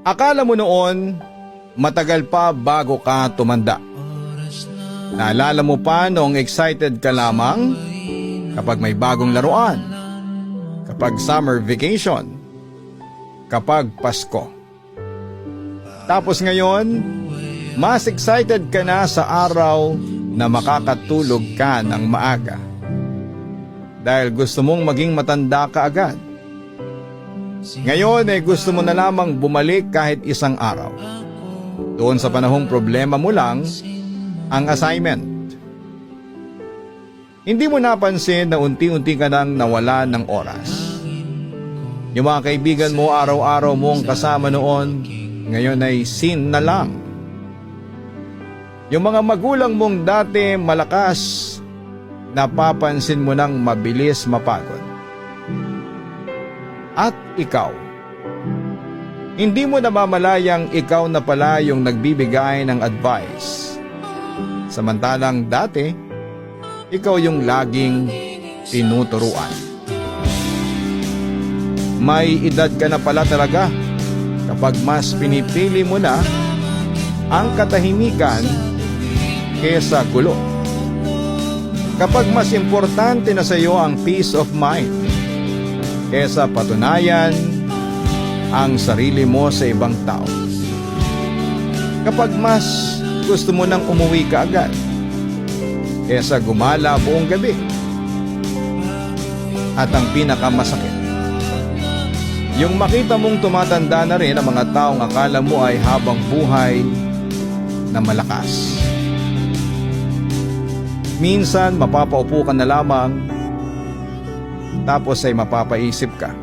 Akala mo noon, matagal pa bago ka tumanda. Naalala mo pa noong excited ka lamang kapag may bagong laruan, kapag summer vacation, kapag Pasko. Tapos ngayon, mas excited ka na sa araw na makakatulog ka ng maaga. Dahil gusto mong maging matanda ka agad. Ngayon ay gusto mo na lamang bumalik kahit isang araw. Doon sa panahong problema mo lang ang assignment. Hindi mo napansin na unti-unti ka nang nawala ng oras. Yung mga kaibigan mo araw-araw mong kasama noon, ngayon ay sin na lang. Yung mga magulang mong dati malakas, napapansin mo nang mabilis mapagod. At ikaw, hindi mo namamalayang ikaw na pala yung nagbibigay ng advice. Samantalang dati, ikaw yung laging tinuturuan. May edad ka na pala talaga kapag mas pinipili mo na ang katahimikan kesa gulo. Kapag mas importante na sa iyo ang peace of mind kesa patunayan ang sarili mo sa ibang tao. Kapag mas gusto mo nang umuwi ka agad kesa gumala buong gabi. At ang pinakamasakit, yung makita mong tumatanda na rin ang mga taong akala mo ay habang buhay na malakas. Minsan mapapaupo ka na lamang, tapos ay mapapaisip ka,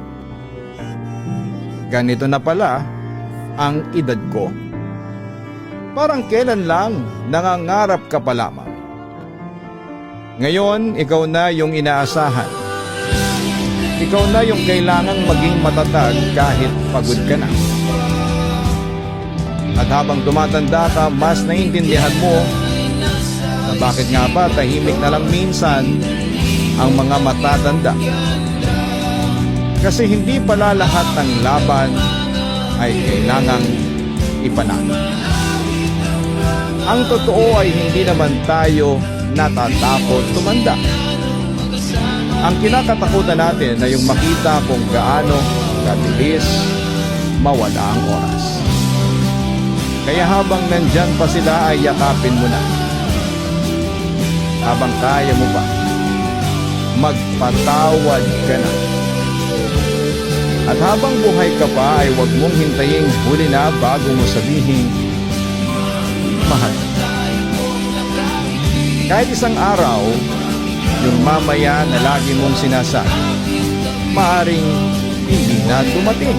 ganito na pala ang edad ko? Parang kailan lang nangangarap ka pa lamang. Ngayon, ikaw na yung inaasahan. Ikaw na yung kailangang maging matatag kahit pagod ka na. At habang tumatanda ka, mas naiintindihan mo na bakit nga ba tahimik na lang minsan ang mga matatanda. Kasi hindi pala lahat ng laban ay kailangang ipanalo. Ang totoo ay hindi naman tayo natatakot tumanda. Ang kinakatakutan natin ay yung makita kung gaano kabilis mawala ang oras. Kaya habang nandyan pa sila ay yakapin mo na. Habang kaya mo pa, magpatawad ka na. At habang buhay ka pa ay huwag mong hintayin huli na bago mo sabihin, mahal. Kahit isang araw, yung mamaya na lagi mong sinasabi, maaring hindi na dumating.